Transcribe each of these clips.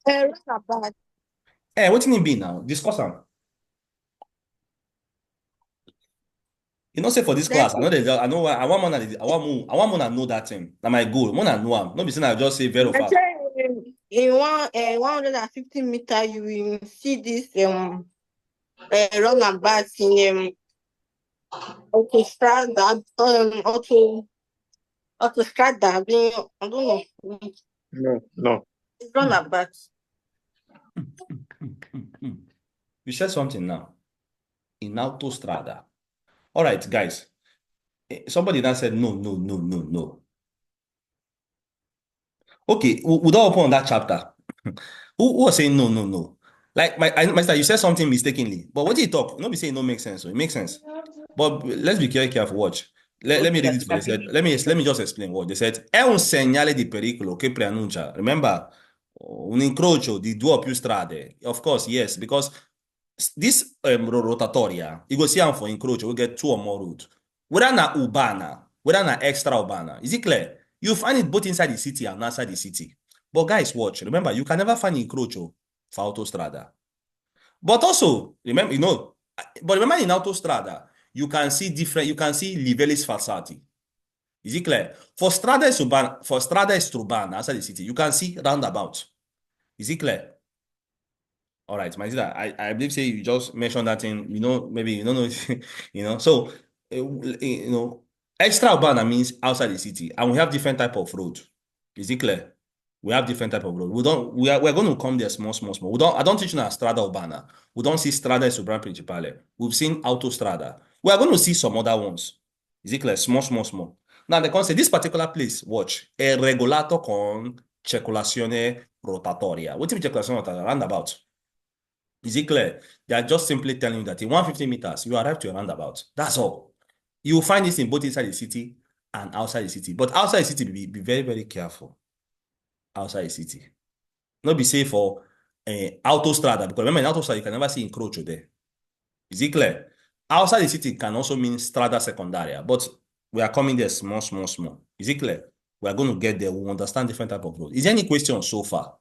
Roundabout. What can it be now? Discuss am. You know, say for this Then class, I know I know I want more I want more know that thing. That my goal. More know am. Not be saying I just say very fast. in 150 meter, you will see this roundabout in autostrada, autostrada. I don't know. No, no. It's roundabout. You said something now. In autostrada. All right, guys. Somebody now said no, no, no, no, no. Okay, we don't open on that chapter. Who was saying no, no, no? Like Master, you said something mistakenly. But what did you talk? Not be saying no makes sense. So it makes sense. But let's be very careful. Watch. Let me read it for they said. Let me just explain what they said. È un segnale di pericolo che preannuncia. Remember, un incrocio di due o più strade. Of course, yes, because this rotatoria, you go see am for incrocio, we get two or more routes. Whether na urbana, whether na extra urbana. Is it clear? You find it both inside the city and outside the city. But guys, watch. Remember, you can never find incrocio for autostrada. But also, remember, but remember in autostrada, you can see livellis falsati. Is it clear? For strada urbana outside the city, you can see roundabout. Is it clear? All right, my sister, I believe say you just mentioned that thing, maybe you don't know, So, extra urbana means outside the city, and we have different type of road. Is it clear? We have different type of road. We're going to come there small, small, small. I don't teach you now strada urbana. We don't see strada urbana principale. We've seen autostrada. We are going to see some other ones. Is it clear? Small, small, small. Now, they can say this particular place, watch, è regolato con circolazione rotatoria. What is circolazione rotatoria? Roundabout. Is it clear? They are just simply telling you that in 150 meters, you arrive to a roundabout. That's all. You will find this in both inside the city and outside the city. But outside the city, be very, very careful. Outside the city. Not be safe for autostrada. Because remember, in autostrada, you can never see encroach there. Is it clear? Outside the city can also mean strada secundaria. But we are coming there small, small, small. Is it clear? We are going to get there. We understand different type of road. Is there any question so far?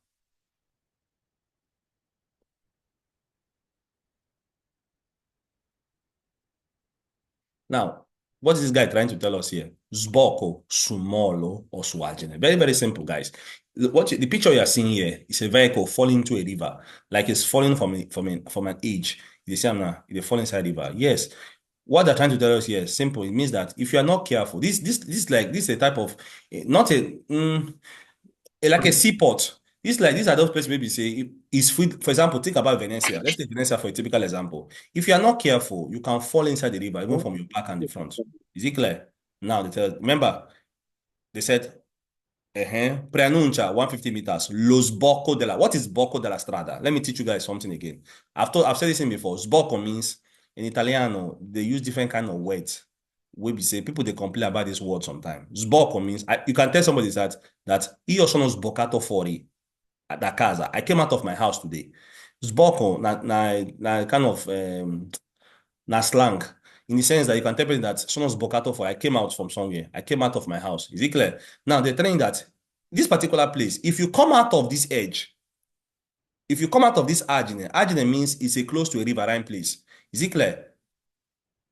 Now, what is this guy trying to tell us here? Sbocco, su molo, or su agene. Very, very simple, guys. The picture you are seeing here is a vehicle falling into a river, like it's falling from an edge. You see, now, they fall inside the river. Yes. What they're trying to tell us here is simple. It means that if you are not careful, this is a type of not like a seaport. These are those places maybe say is food. For example, think about Venezia. Let's take Venezia for a typical example. If you are not careful, you can fall inside the river, even from your back and the front. Is it clear? Now remember, they said preannuncia 150 meters. Lo sbocco della. What is sbocco della strada? Let me teach you guys something again. I've said this in before. Sbocco means in Italiano, they use different kind of words. We say people they complain about this word sometimes. Sbocco means you can tell somebody that io sono sboccato fuori da casa. I came out of my house today. Sbocco na kind of na slang in the sense that you can tell people that sono sboccato fuori. I came out from somewhere. I came out of my house. Is it clear? Now they're telling that this particular place, if you come out of this edge, if you come out of this argine means it's a close to a riverine place. Is it clear?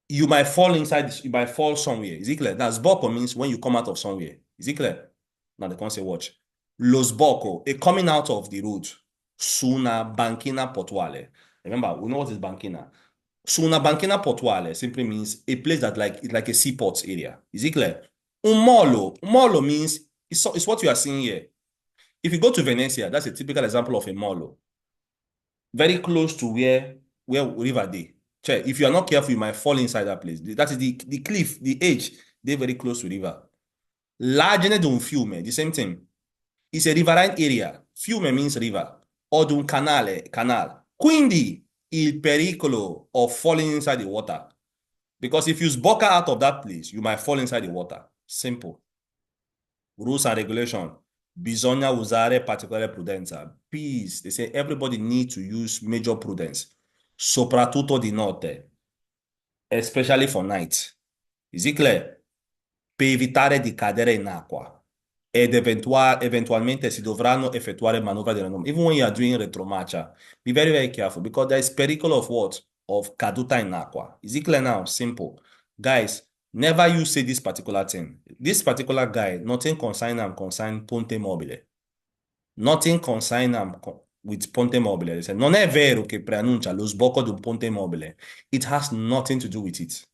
You might fall inside this, you might fall somewhere. Is it clear? That sbocco means when you come out of somewhere. Is it clear? Now they can say, watch. Lo sbocco, a coming out of the road. Su una banchina portuale. Remember, we know what is banchina. Su una banchina portuale simply means a place that like a seaport area. Is it clear? Un molo means it's what you are seeing here. If you go to Venezia, that's a typical example of a molo. Very close to where river dey. Check. If you are not careful, you might fall inside that place. That is the cliff, the edge. They're very close to river. Largene d'un fiume, the same thing. It's a riverine area. Fiume means river. O d'un canale, canal. Quindi, il pericolo of falling inside the water. Because if you sbocca out of that place, you might fall inside the water. Simple. Rules and regulation. Bisogna usare particolare prudenza. Please, they say everybody needs to use major prudence. Soprattutto di notte. Especially for night. Is it clear? Per evitare di cadere in acqua. ed eventualmente si dovranno effettuare manovre di renombre. Even when you are doing retromarcia, be very, very careful because there is pericolo of what? Of caduta in aqua. Is it clear now? Simple. Guys, never you say this particular thing. This particular guy, nothing concern ponte mobile. Nothing concern with ponte mobile. They said, non è vero che preannuncia lo sbocco di un ponte mobile. It has nothing to do with it.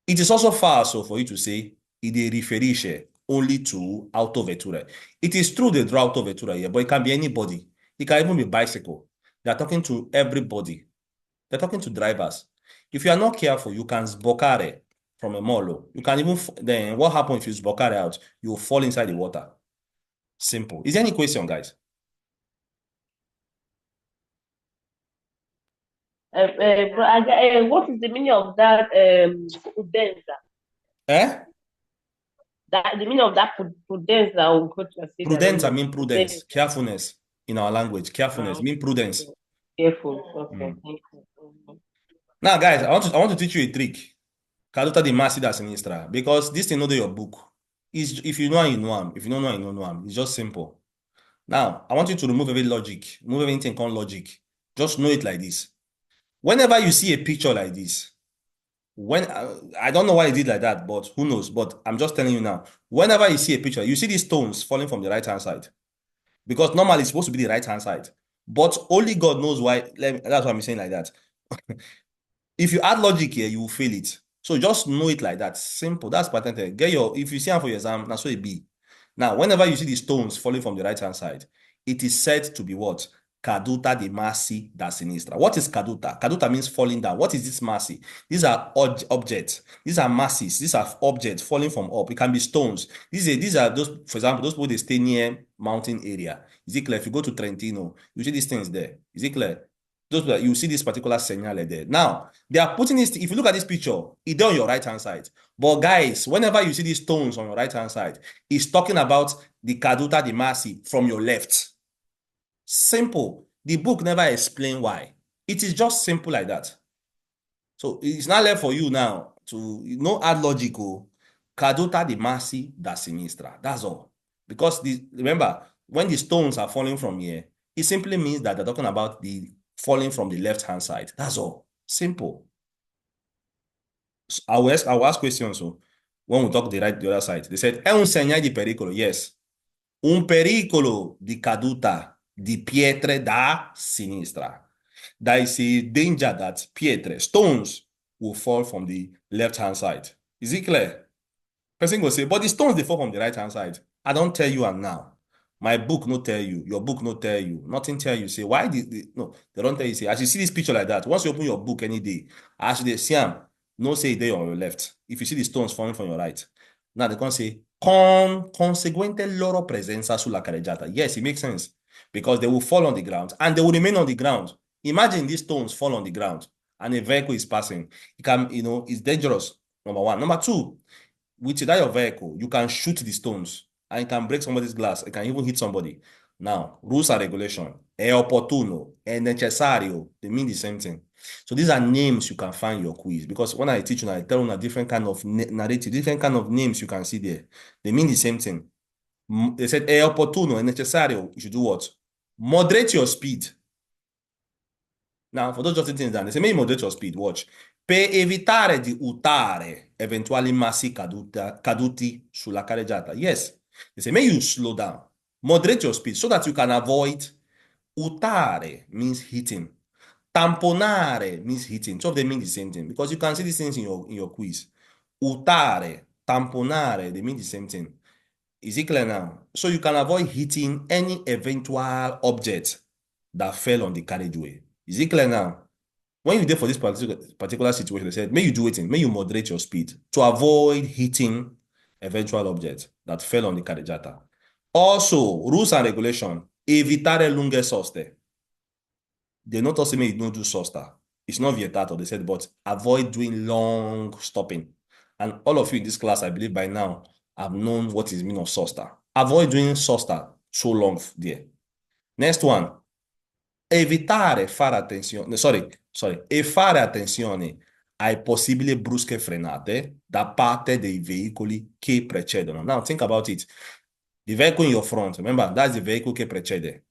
It is also falso for you to say it riferisce only to autovetture. It is true they draw autovetture here, but it can be anybody. It can even be bicycle. They are talking to everybody. They're talking to drivers. If you are not careful, you can sboccare from a molo. You can even, then what happens if you sboccare out? You will fall inside the water. Simple. Is there any question, guys? What is the meaning of that prudenza? Eh? The meaning of that prudenza? Prudenza mean prudence, carefulness in our language. Carefulness mean prudence. Careful. Okay, thank you. Now, guys, I want to teach you a trick. Caduta di massi da sinistra. Because this thing not in your book. Is if you know, you know them. If you don't know, you don't know them. It's just simple. Now, I want you to remove every logic. Remove everything called logic. Just know it like this. Whenever you see a picture like this, when I don't know why I did like that, but who knows? But I'm just telling you now. Whenever you see a picture, you see these stones falling from the right-hand side. Because normally it's supposed to be the right-hand side. But only God knows why. That's why I'm saying like that. If you add logic here, you will fail it. So just know it like that. Simple. That's pattern. If you see them for your exam, that's what it be. Now, whenever you see the stones falling from the right-hand side, it is said to be what? Caduta di massi da sinistra. What is caduta? Caduta means falling down. What is this massi? These are objects. These are masses. These are objects falling from up. It can be stones. These are those, for example, those people they stay near mountain area. Is it clear? If you go to Trentino, you see these things there. Is it clear? You see this particular señale there. Now, they are putting this, if you look at this picture, it's on your right-hand side. But guys, whenever you see these stones on your right-hand side, it's talking about the caduta di massi from your left. Simple. The book never explains why. It is just simple like that. So it's not left for you now to add logical. Caduta di massi da sinistra. That's all. Because remember, when the stones are falling from here, it simply means that they're talking about the falling from the left-hand side. That's all. Simple. So I will ask questions. So when we talk the other side, they said, è un segnale di pericolo. Yes. Un pericolo di caduta di pietre da sinistra. There is a danger that pietre, stones, will fall from the left-hand side. Is it clear? Person will say, but the stones, they fall from the right-hand side. I don't tell you and now. My book no tell you. Your book no tell you. Nothing tell you. Say, why did they? No, they don't tell you. Say, as you see this picture like that, once you open your book any day, as they see them, no say they on your left. If you see the stones falling from your right, now they can say, con conseguente loro presenza sulla carreggiata. Yes, it makes sense. Because they will fall on the ground and they will remain on the ground. Imagine these stones fall on the ground and a vehicle is passing. It can, it's dangerous. Number one. Number two, with your vehicle, you can shoot the stones and it can break somebody's glass. It can even hit somebody. Now, rules and regulation, è opportuno, è necessario, they mean the same thing. So these are names you can find in your quiz. Because when I teach you, I tell you a different kind of narrative, different kind of names you can see there. They mean the same thing. They said, è opportuno, è necessario. You should do what? Moderate your speed. Now, for those jotting things down, they say, may moderate your speed. Watch. Per evitare di urtare eventuali massi caduti sulla carreggiata. Yes. They say, may you slow down. Moderate your speed so that you can avoid. Urtare means hitting. Tamponare means hitting. Two of them mean the same thing because you can see these things in your quiz. Urtare, tamponare, they mean the same thing. Is it clear now? So you can avoid hitting any eventual object that fell on the carriageway. Is it clear now? When you did for this particular situation, they said, may you do it may you moderate your speed to avoid hitting eventual objects that fell on the carreggiata. Also, rules and regulation, evitare lunghe soste. They not also make you don't do sosta. It's not vietato, they said, but avoid doing long stopping. And all of you in this class, I believe by now, have known what is mean of sosta. Avoid doing sosta so long there. Next one. Evitare fare attenzione, e fare attenzione ai possibili brusche frenate da parte dei veicoli che precedono. Now think about it. The vehicle in your front, remember, that's the vehicle che precede.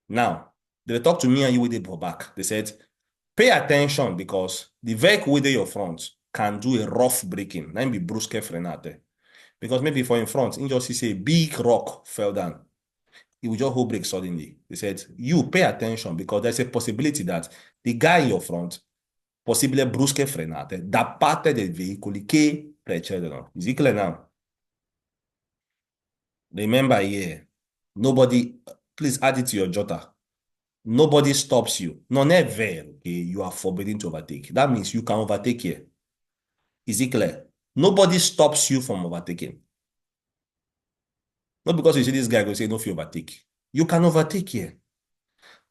Now, they talk to me and you with the back. They said, pay attention because the vehicle with your front can do a rough braking. Then be brusque frenate. Because maybe for in front, in just see a big rock fell down. It will just hold brake suddenly. They said, you pay attention because there's a possibility that the guy in your front, possibile brusche frenate, da parte dei veicoli che precedono. Is it clear now? Remember here, nobody, please add it to your jotter. Nobody stops you. Non è vero che you are forbidden to overtake. That means you can overtake here. Is it clear? Nobody stops you from overtaking. Not because you see this guy go say no fit overtake. You can overtake here.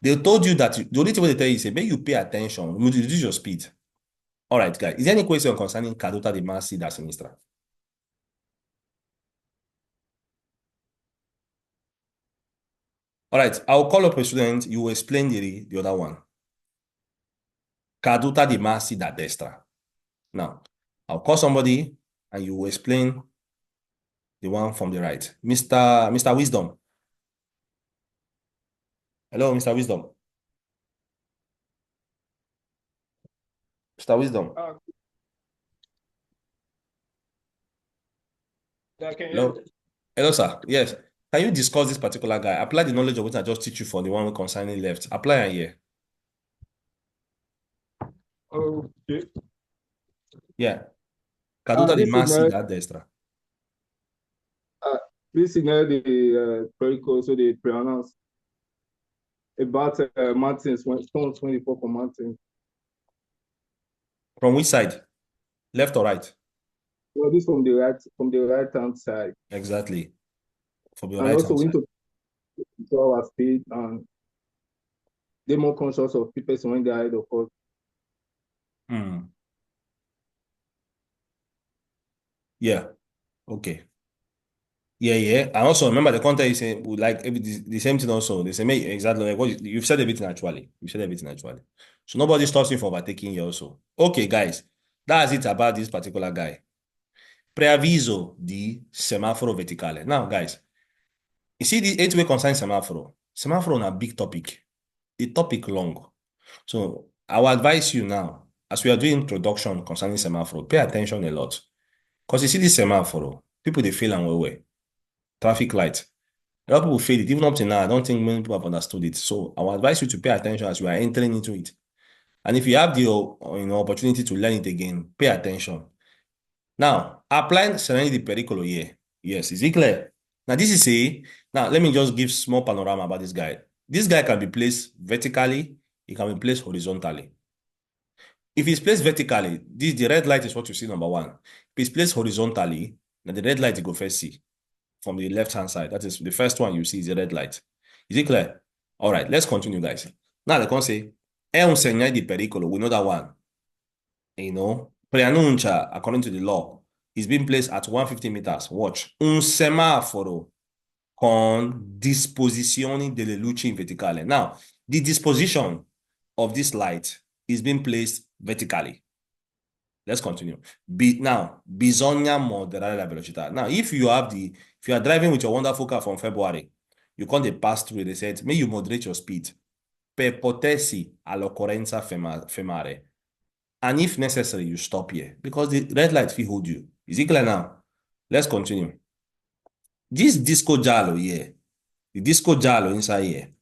They told you that the only thing they tell you is say make you pay attention, reduce your speed. All right, guys. Is there any question concerning caduta di massi da sinistra? All right, I'll call up a student. You will explain the other one. Caduta di massi da destra. Now, I'll call somebody and you will explain the one from the right. Mr. Wisdom. Hello, Mr. Wisdom. Mr. Wisdom. Hello. Hello, sir. Yes. Can you discuss this particular guy? Apply the knowledge of what I just teach you for the one concerning left. Apply and here. Okay. Yeah. Caduta di This massi is da destra. this is the protocol, so they pronounce about mountains, stone 24 for mountains. From which side? Left or right? Well, this from the right hand side. Exactly. From the And right also hand we side. need to control our speed and they're more conscious of people when they're ahead of us. Yeah. Okay. Yeah. And also remember the content is saying like the same thing also. They say exactly like what you've said everything actually. You've said everything actually. So nobody stops you from overtaking you also. Okay, guys. That's it about this particular guy. Preavviso di semaforo verticale. Now, guys, you see the 8-way concern semaforo. Semaforo on a big topic. The topic long. So I will advise you now, as we are doing introduction concerning semaforo, pay attention a lot. Because you see this semaforo, people they fail and well. Traffic light. A lot of people fail it. Even up to now, I don't think many people have understood it. So I will advise you to pay attention as you are entering into it. And if you have the opportunity to learn it again, pay attention. Now, applying serenity pericolo here. Yes, is it clear? Now, now let me just give small panorama about this guy. This guy can be placed vertically, it can be placed horizontally. If it's placed vertically, the red light is what you see, number one. If it's placed horizontally, then the red light you go first see from the left-hand side. That is the first one you see is the red light. Is it clear? All right, let's continue, guys. Now they can say, è un segnale di pericolo. We know that one. Preannuncia, according to the law, is being placed at 150 meters. Watch. Un semaforo con disposizioni delle luci in verticale. Now, the disposition of this light is being placed vertically. Let's continue. Now, bisogna moderare la velocità. Now, if you are driving with your wonderful car from February, you can't pass through, they said, may you moderate your speed per potersi all'occorrenza fermare. And if necessary, you stop here because the red light will hold you. Is it clear now? Let's continue. This disco giallo here, the disco giallo inside here,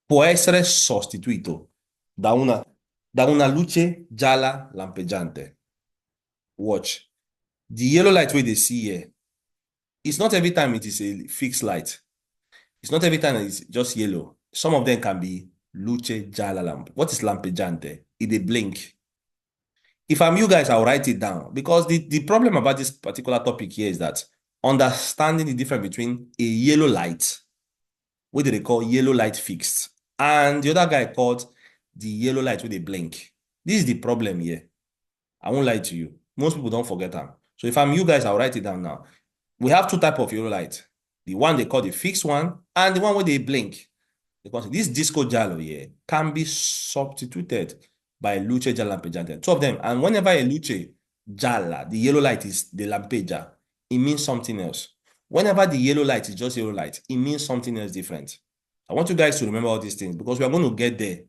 può essere sostituito da una luce gialla lampeggiante. Watch. The yellow light wey they see here, it's not every time it is a fixed light. It's not every time it's just yellow. Some of them can be luce gialla lamp. What is lampeggiante? It dey blink. If I'm you guys, I'll write it down because the problem about this particular topic here is that understanding the difference between a yellow light, what do they call yellow light fixed, and the other guy called the yellow light with a blink. This is the problem here. I won't lie to you. Most people don't forget them. So if I'm you guys, I'll write it down now. We have two types of yellow light. The one they call the fixed one and the one where they blink. Because this disco giallo here can be substituted by luce gialla lampeggiante. Two of them. And whenever a luce gialla, the yellow light is the lampeggia, it means something else. Whenever the yellow light is just yellow light, it means something else different. I want you guys to remember all these things because we are going to get there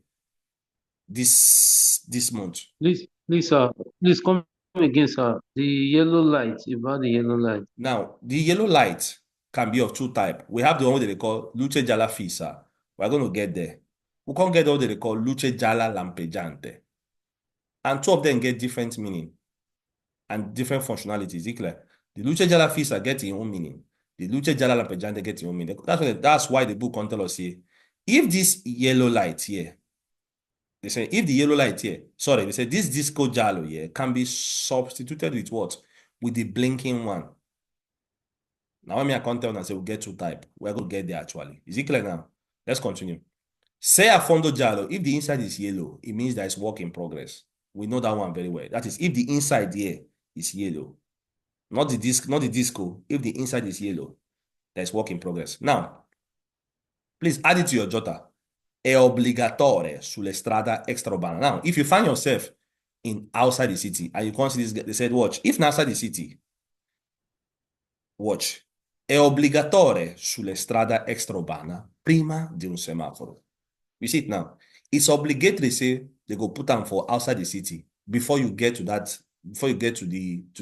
this month. Please, sir. Please come again, sir. The yellow light, about the yellow light. Now, the yellow light can be of two types. We have the one that they call luce gialla fissa. We're going to get there. We can't get the one that they call luce gialla lampeggiante. And two of them get different meaning and different functionalities. The luce gialla fissa get its own meaning. The luce gialla lampeggiante get its own meaning. That's why the book can tell us here, if this yellow light here, they say if the yellow light here, sorry, they say this disco giallo here can be substituted with what? With the blinking one. Now, when I can't tell and say we'll get two type, we're going to get there actually. Is it clear now? Let's continue. Say a fondo giallo, if the inside is yellow, it means that it's work in progress. We know that one very well. That is, if the inside here is yellow, not the disco. If the inside is yellow, that's work in progress. Now, please add it to your jotter. È obbligatore sulle strade extraurbane. Now, if you find yourself in outside the city and you can't see this, they said, watch. If outside the city, watch. È obbligatore sulle strade extraurbane prima di un semaforo. You see it now. It's obligatory, say, they go put them for outside the city before you get to that, before you get to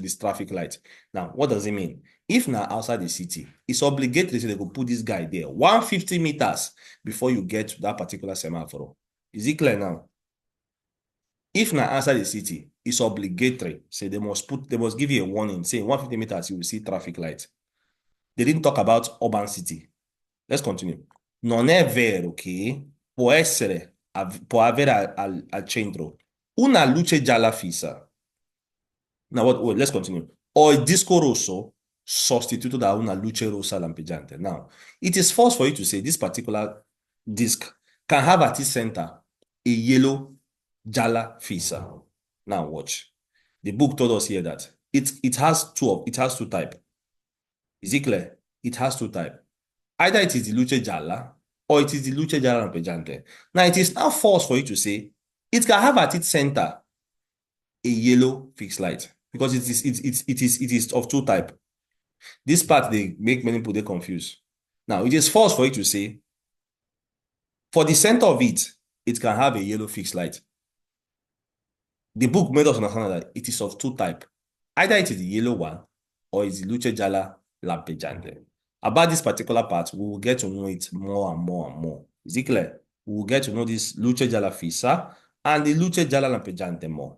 this traffic light. Now, what does it mean? If now outside the city, it's obligatory, say they go put this guy there 150 meters before you get to that particular semaphore. Is it clear now? If now outside the city, it's obligatory, say they must give you a warning, saying 150 meters, you will see traffic light. They didn't talk about urban city. Let's continue. Non è vero che può avere al centro una luce gialla fissa. Now, let's continue. O il disco rosso sostituito da una luce rossa lampeggiante. Now, it is false for you to say this particular disc can have at its center a yellow gialla fissa. Now, watch. The book told us here that it has two types. Is it clear? It has two types. Either it is the luce gialla or it is the luce gialla lampeggiante. Now, it is now false for you to say it can have at its center a yellow fixed light because it is of two types. This part, they make many people confused. Now, it is false for you to say for the center of it, it can have a yellow fixed light. The book made us understand that it is of two types. Either it is the yellow one or it's the luce gialla lampeggiante. About this particular part, we will get to know it more and more and more. Is it clear? We will get to know this luce gialla fissa and the luce gialla lampeggiante more.